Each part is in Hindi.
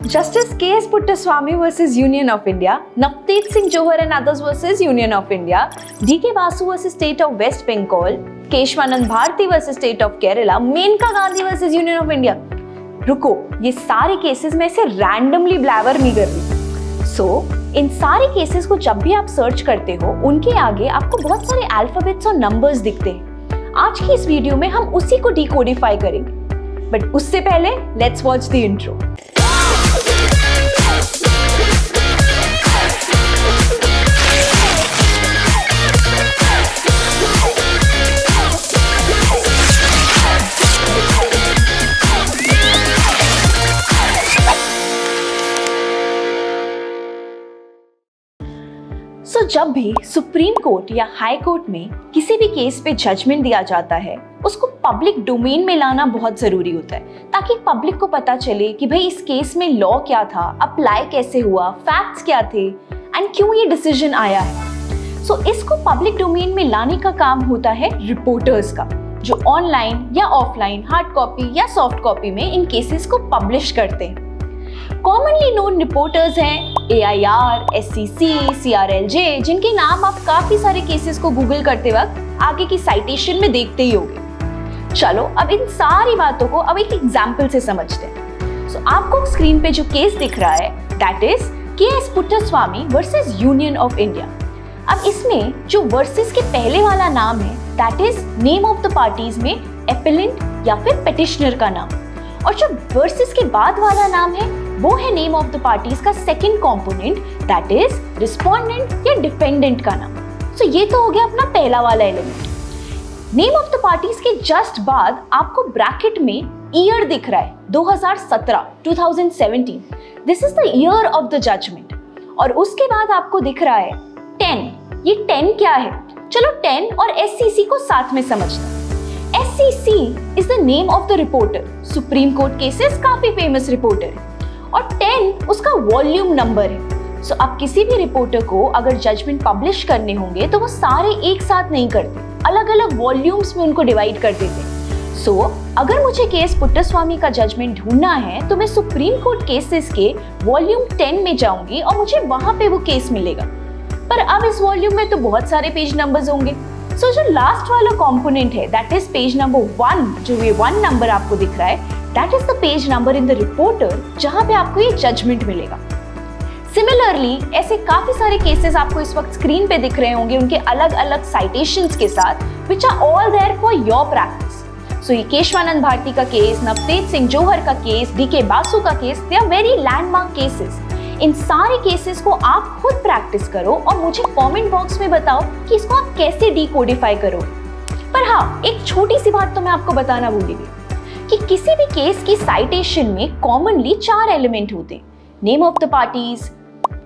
Justice K.S. Puttaswamy versus Union of India, Navteej Singh Johar and others versus Union of India, D.K. Basu versus State of West Bengal, Keshwanand Bharti versus State of Kerala, Menka Gandhi versus Union of India. रुको, ये सारे केसेस में से रैंडमली ब्लैबर नहीं कर रही। सो इन सारे केसेस को जब भी आप सर्च करते हो, उनके आगे आपको बहुत सारे अल्फाबेट्स और नंबर्स दिखते हैं। आज की इस वीडियो में हम उसी को डिकोडिफाई करेंगे, बट उससे पहले लेट्स वॉच द इंट्रो। जब भी सुप्रीम कोर्ट या हाई कोर्ट में किसी भी केस पे जजमेंट दिया जाता है, उसको पब्लिक डोमेन में लाना बहुत जरूरी होता है, ताकि पब्लिक को पता चले कि भाई इस केस में लॉ क्या था, अप्लाई कैसे हुआ, फैक्ट्स क्या थे एंड क्यों ये डिसीजन आया है। सो इसको पब्लिक डोमेन में लाने का काम होता है रिपोर्टर्स का, जो ऑनलाइन या ऑफलाइन, हार्ड कॉपी या सॉफ्ट कॉपी में इन केसेस को पब्लिश करते हैं। कॉमनली नोन रिपोर्टर्स हैं AIR, SCC, CRLJ, जिनके नाम आप काफी सारे केसेस को गूगल करते वक्त आगे की साइटेशन में देखते ही होंगे। चलो अब इन सारी बातों को अब एक एग्जाम्पल से समझते हैं। सो आपको स्क्रीन पे जो केस दिख रहा है, that is K.S. Puttaswamy versus union of India. अब इसमें जो वर्सेस के पहले वाला नाम है, that is name of the parties में एपेलेंट या फिर पेटिशनर का नाम, और जो वर्सेस के बाद वाला नाम है वो है नेम ऑफ द पार्टीज का second component, that is respondent या डिपेंडेंट का नाम। सो ये तो हो गया अपना पहला वाला element. Name of the parties के जस्ट बाद आपको ब्रैकेट में ईयर दिख रहा है 2017, 2017। This is the year of the judgement. और उसके बाद आपको दिख रहा है 10। ये 10 क्या है? चलो 10 और SCC को साथ में समझते हैं। SCC is the name of the reporter. Supreme court cases काफी फेमस रिपोर्टर है, और 10 उसका वॉल्यूम नंबर है। सो अब किसी भी रिपोर्टर को अगर जजमेंट पब्लिश करने होंगे तो वो सारे एक साथ नहीं करते, अलग अलग वॉल्यूम्स में उनको डिवाइड कर देते। सो अगर मुझे केस पुट्टास्वामी का जजमेंट ढूंढना है तो मैं सुप्रीम कोर्ट केसेस के वॉल्यूम 10 में जाऊंगी और मुझे वहां पे वो केस मिलेगा। पर अब इस वॉल्यूम में तो बहुत सारे पेज नंबर्स होंगे। सो जो लास्ट वाला कंपोनेंट है, दैट इज पेज नंबर 1, जो ये 1 नंबर आपको दिख रहा है, that is the page number in the reporter जहां पे आपको ये जजमेंट मिलेगा। सिमिलरली ऐसे काफी सारे केसेस आपको इस वक्त स्क्रीन पे दिख रहे होंगे, उनके अलग अलग साइटेशंस के साथ, which are all there for your practice. So ये केशवानंद भारती का केस, नवतेज सिंह जोहर का केस, DK बासु का case, they are very landmark cases. इन सारे केसेस को आप खुद प्रैक्टिस करो और मुझे कमेंट बॉक्स में बताओ कि इसको आप कैसे डिकोडिफाई करो। पर हाँ, एक छोटी सी बात तो मैं आपको बताना भूल गई कि किसी भी केस की साइटेशन में कॉमनली 4 एलिमेंट होते हैं। Name of the parties,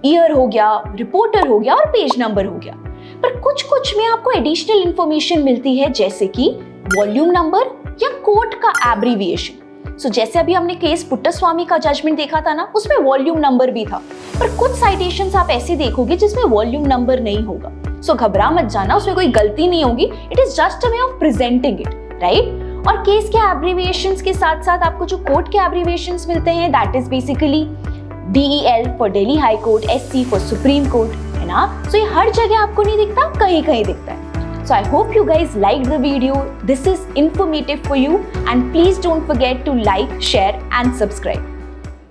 year हो गया, रिपोर्टर हो गया और पेज नंबर हो गया। पर कुछ में आपको एडिशनल इंफॉर्मेशन मिलती है, जैसे कि वॉल्यूम नंबर या कोर्ट का एब्रीविएशन। सो जैसे अभी हमने केस पुट्टास्वामी का जजमेंट देखा था ना, उसमें वॉल्यूम नंबर भी था। पर कुछ साइटेशंस आप ऐसे देखोगे जिसमें वॉल्यूम नंबर नहीं होगा। सो घबरा मत जाना, उसमें कोई गलती नहीं होगी, it is just a way of presenting it, right. और केस के एब्रीविएशंस के साथ साथ आपको जो कोर्ट के एब्रीविएशंस मिलते हैं, that is basically DEL for Delhi high court, SC for supreme court, है ना। सो ये हर जगह आपको नहीं दिखता, कहीं कहीं दिखता है। So I hope you guys liked the video. This is informative for you, and please don't forget to like, share and subscribe.